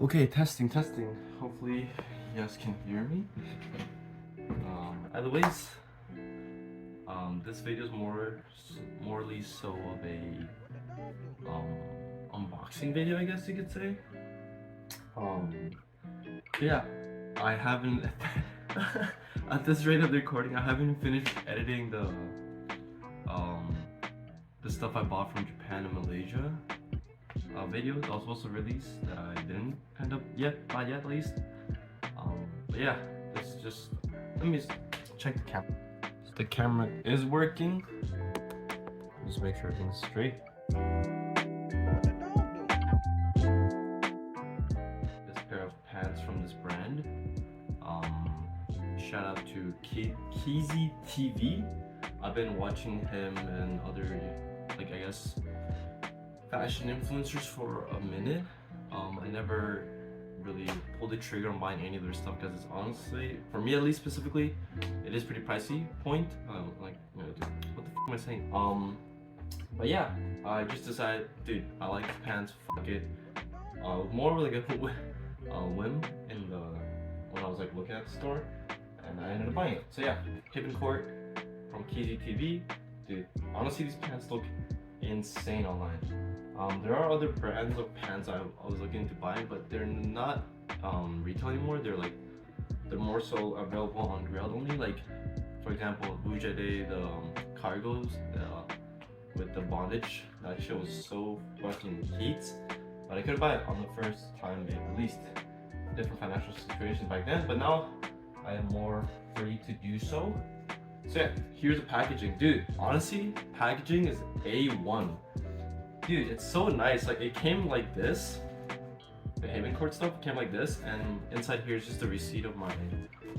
Okay, testing. Hopefully you guys can hear me. Otherwise, this video is morely so of a unboxing video, I guess you could say. Yeah, I haven't at this rate of the recording, I haven't finished editing the stuff I bought from Japan and Malaysia. Video that was supposed to release that I didn't end up not yet at least. But yeah, let's just let me check the camera. So the camera is working. Just make sure everything's straight. This pair of pants from this brand. Shout out to Keezy TV. I've been watching him and other, like, I guess, fashion influencers for a minute. I never really pulled the trigger on buying any of their stuff because it's honestly, for me at least specifically, it is pretty pricey. What the f am I saying? But yeah, I just decided, dude, I like the pants. Fuck it. More like a whim in the when I was like looking at the store, and I ended up buying it. So yeah, Hibbon Court from Keezy TV. Dude, honestly, these pants look insane online. There are other brands of pants I was looking into buying, but they're not retail anymore. They're more so available on Grailed only. Like, for example, Bujade, the cargos with the bondage. That shit was so fucking heat. But I couldn't buy it on the first time they released. Different financial situations back then, but now I am more free to do so. So yeah, here's the packaging. Dude, honestly, packaging is A1. Dude, it's so nice. Like, it came like this. The Haven Court stuff came like this, and inside here is just a receipt of my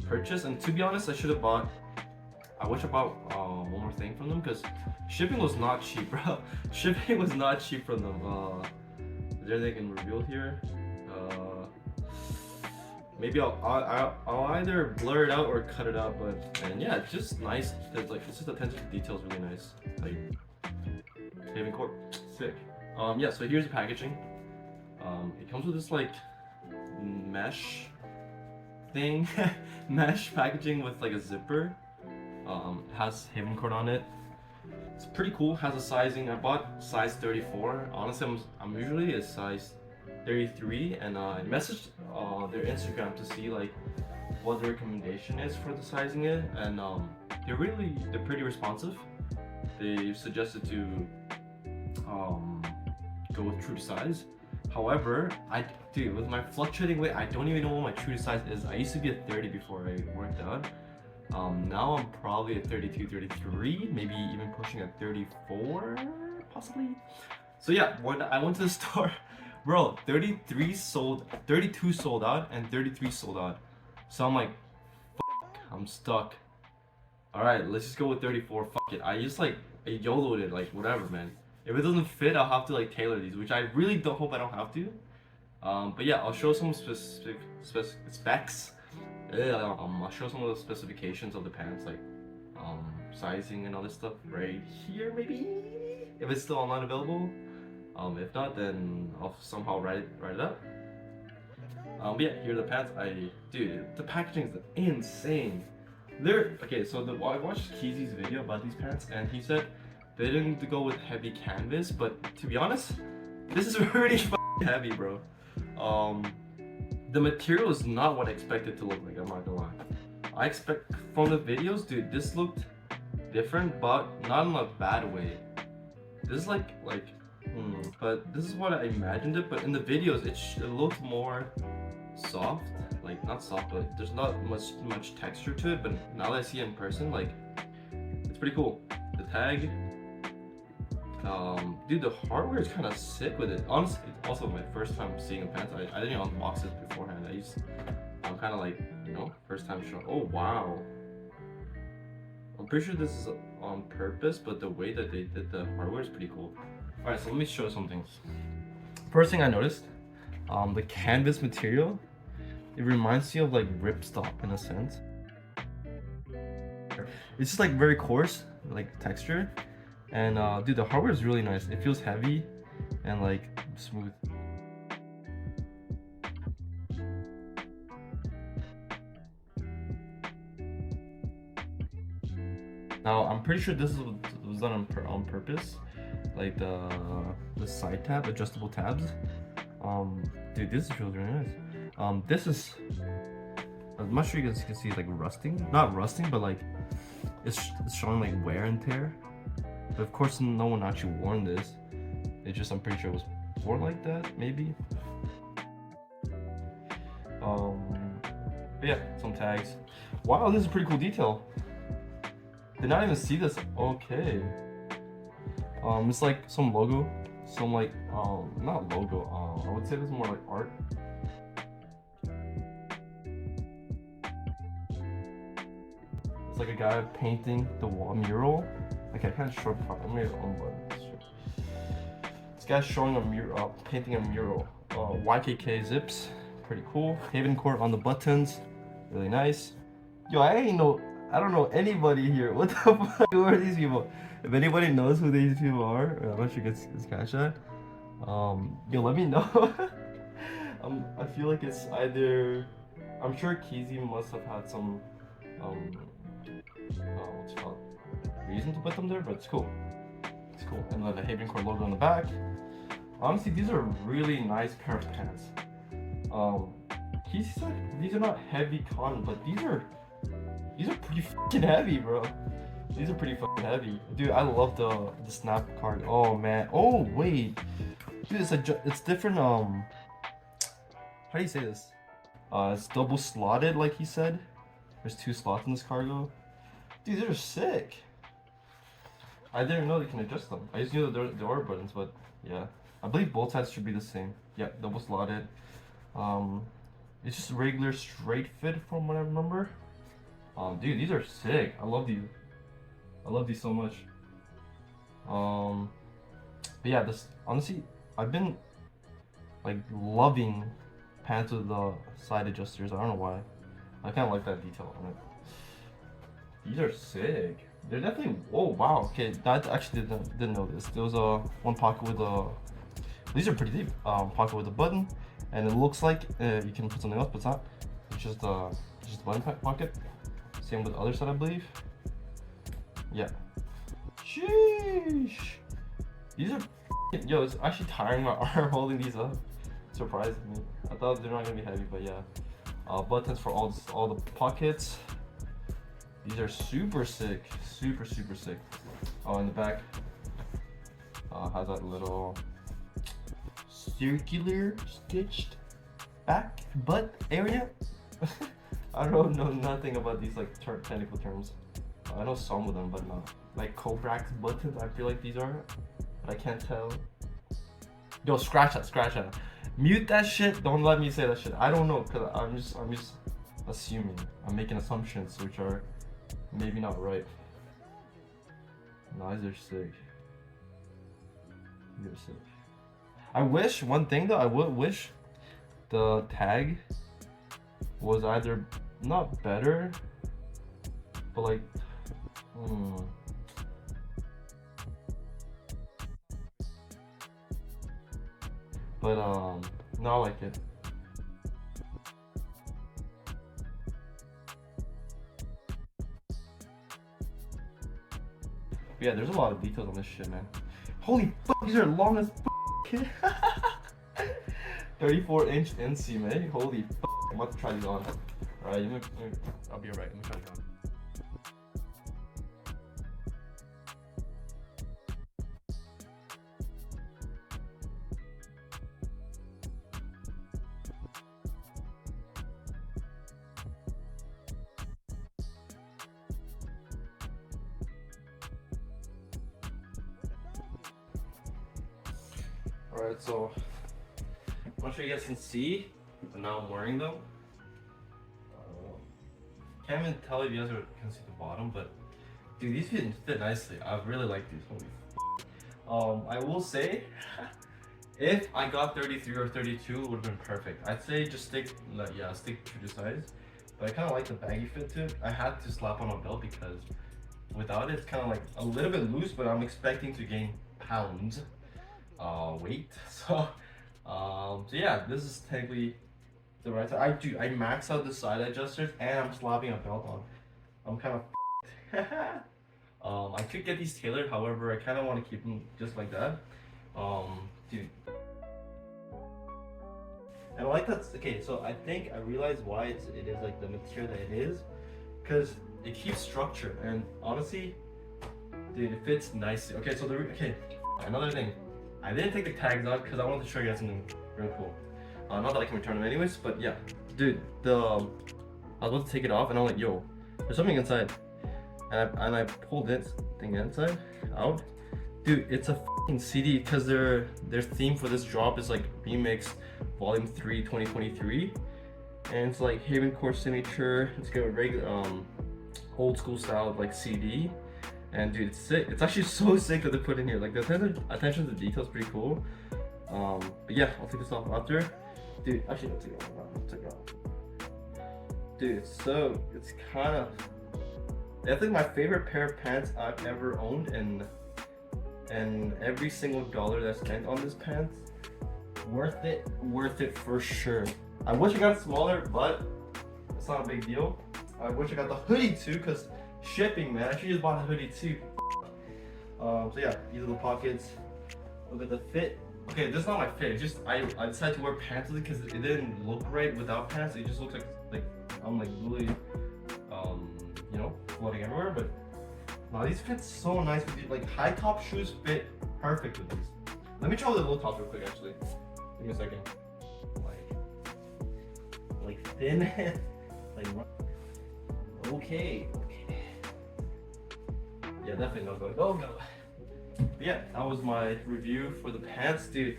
purchase. And to be honest, I wish I bought one more thing from them, because shipping was not cheap, bro. Shipping was not cheap from them. Is there anything I can reveal here? Maybe I'll either blur it out or cut it out, and yeah, it's just nice. It's just the attention to detail is really nice. Like, Haven Court, sick. Yeah, so here's the packaging. It comes with this like mesh thing, mesh packaging with like a zipper. It has Haven Court on it. It's pretty cool. Has a sizing. I bought size 34. Honestly, I'm usually a size 33, and I messaged their Instagram to see like what the recommendation is for the sizing it, and they're pretty responsive. They suggested to go with true to size. However, dude, with my fluctuating weight, I don't even know what my true to size is. I used to be a 30 before I worked out. Now I'm probably at 32, 33, maybe even pushing at 34, possibly. So yeah, when I went to the store, bro, 32 sold out, and 33 sold out. So I'm like, I'm stuck. Alright, let's just go with 34, fuck it. I YOLO'd it, like, whatever, man. If it doesn't fit, I'll have to like tailor these, which I really don't hope I don't have to. But yeah, I'll show some specific specs. I'll show some of the specifications of the pants, like sizing and all this stuff right here, maybe, if it's still online available. If not, then I'll somehow write it up. But yeah, here are the pants. Dude, the packaging is insane. So I watched Keezy's video about these pants, and he said they didn't go with heavy canvas, but to be honest, this is really heavy, bro. The material is not what I expected to look like, I'm not gonna lie. I expect from the videos, dude, this looked different, but not in a bad way. This is but this is what I imagined it, but in the videos it looked more soft. Like, not soft, but there's not much texture to it, but now that I see it in person, like, it's pretty cool. The tag, dude, the hardware is kind of sick with it. Honestly, it's also my first time seeing a pants. I didn't unbox it beforehand. I'm kind of like, first time showing. Oh wow, I'm pretty sure this is on purpose, but the way that they did the hardware is pretty cool. All right, so let me show some things. First thing I noticed, the canvas material, it reminds you of like ripstop in a sense. It's just like very coarse, like texture. And dude, the hardware is really nice. It feels heavy and like smooth. Now I'm pretty sure this was done on purpose, like the side tab, adjustable tabs. Dude, this is really nice. This is, I'm not sure you guys can see, like rusting, not rusting, but like it's showing like wear and tear. But of course, no one actually worn this. It's just, I'm pretty sure it was worn like that, maybe. But yeah, some tags. Wow, this is a pretty cool detail. Did not even see this. Okay. It's like some logo, some like not logo. I would say this is more like art. It's like a guy painting the wall mural. Okay, I can't show it. I'm gonna unbutton this shit. This guy's showing a mural, painting a mural. YKK zips, pretty cool. Haven Court on the buttons, really nice. Yo, I don't know anybody here. What the fuck? Who are these people? If anybody knows who these people are, I'm not sure it's catch that. Yo, let me know. I feel like it's either. I'm sure Keezy must have had some what's it called, reason to put them there, but it's cool. It's cool. And then the Haven Court logo on the back. Honestly, these are a really nice pair of pants. Keezy said these are not heavy cotton, but these are pretty fucking heavy, bro. These are pretty fucking heavy. Dude, I love the snap card. Oh man. Oh wait. Dude, it's different, how do you say this? It's double slotted, like he said. There's 2 slots in this cargo. Dude, they're sick. I didn't know they can adjust them. I just knew that there are buttons, but yeah. I believe both sides should be the same. Yeah, double slotted. It's just regular straight fit from what I remember. Dude, these are sick. I love these. I love these so much. But yeah, this honestly, I've been like loving pants with the side adjusters. I don't know why. I kind of like that detail on it. These are sick. They're definitely. Oh wow. Okay, that actually didn't know this. There was a one pocket with a. These are pretty deep. Pocket with a button, and it looks like you can put something else, but it's not. It's just a button pocket. Same with the other side, I believe. Yeah. Sheesh. These are. Yo, it's actually tiring my arm holding these up. Surprised me. I thought they're not gonna be heavy, but yeah. Buttons for all the pockets. These are super sick, super sick. Oh, in the back has that little circular stitched back butt area. I don't know nothing about these like technical terms. I know some of them, but not like Cobrax buttons. I feel like these are, but I can't tell. Yo, scratch that. Mute that shit. Don't let me say that shit. I don't know, cause I'm just assuming. I'm making assumptions which are maybe not right. No, these are sick. These are sick. I wish one thing though. I would wish the tag was either not better, but like, but not like it. But yeah, there's a lot of details on this shit, man. Holy fuck, these are long as fuck. 34-inch inseam, eh? Holy fuck, I'm about to try these on. Alright, I'll be alright. Let me try these on. Alright, so I'm not sure you guys can see, but now I'm wearing them. Can't even tell if you guys can see the bottom, but dude, these fit nicely. I really like these. Holy I will say, if I got 33 or 32, it would have been perfect. I'd say just stick true to size. But I kind of like the baggy fit to it. I had to slap on a belt because without it, it's kind of like a little bit loose, but I'm expecting to gain pounds weight. So yeah, this is technically the right side. I max out the side adjusters and I'm slapping a belt on. I'm kind of I could get these tailored, however, I kind of want to keep them just like that. Dude. And I like that. Okay, so I think I realized why it is like the material that it is, because it keeps structure, and honestly, dude, it fits nicely. Okay, so another thing, I didn't take the tags out because I wanted to show you guys something real cool. Not that I can return them anyways, but yeah, dude, I was about to take it off, and I'm like, yo, there's something inside, and I pulled this thing inside out. Dude, it's a fucking CD because their theme for this drop is like Remix Volume 3 2023, and it's like Haven Core Signature. It's got a regular old school style like CD, and dude, it's sick. It's actually so sick that they put in here. Like the attention to detail is pretty cool. But yeah, I'll take this off after. Dude, actually, I'll take it off. I'll take it off. Dude, it's kind of, I think my favorite pair of pants I've ever owned, and every single dollar that's spent on this pants, worth it for sure. I wish I got it smaller, but it's not a big deal. I wish I got the hoodie too, because shipping, man. I should just bought a hoodie too. So yeah, these are the pockets. Look at the fit. Okay, this is not my fit. It's just I decided to wear pants with it because it didn't look right without pants. It just looks like I'm like really you know, floating everywhere. But wow, these fit so nice with these. Like high top shoes fit perfect with these. Let me try with the low tops real quick actually. Give me a second. Like thin, like okay. Yeah, definitely no go. But yeah, that was my review for the pants, dude.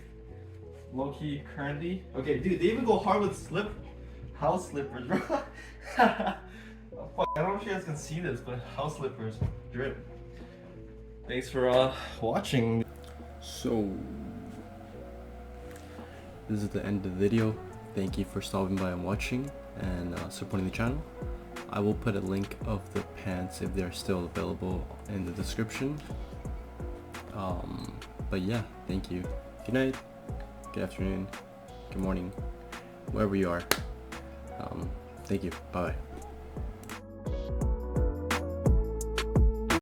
Low key currently. Okay, dude, they even go hard with house slippers, bro. Oh, fuck, I don't know if you guys can see this, but house slippers drip. Thanks for watching. So this is the end of the video. Thank you for stopping by and watching and supporting the channel. I will put a link of the pants if they're still available in the description. But yeah, thank you. Good night, good afternoon, good morning, wherever you are. Thank you. Bye.